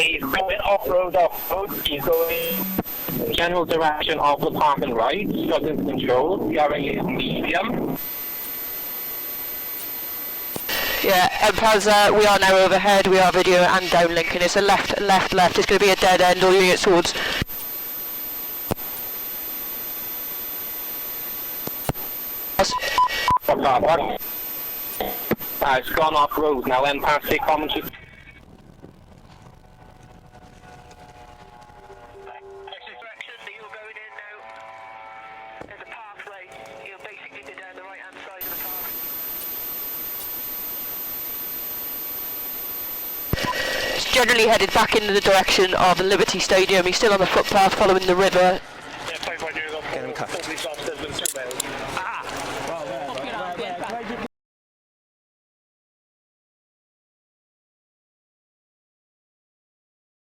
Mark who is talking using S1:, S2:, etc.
S1: Okay, he's going off-road, he's going in the general direction of the park and ride, struggling to control, the RA is medium.
S2: Yeah, as we are now overhead, we are video and downlinking. It's a left. It's going to be a dead end, all units towards.
S1: It's gone off road now, past the commentary.
S2: Generally headed back into the direction of the Liberty Stadium. He's still on the footpath following the river.
S3: Yeah, 5 Get him cuffed.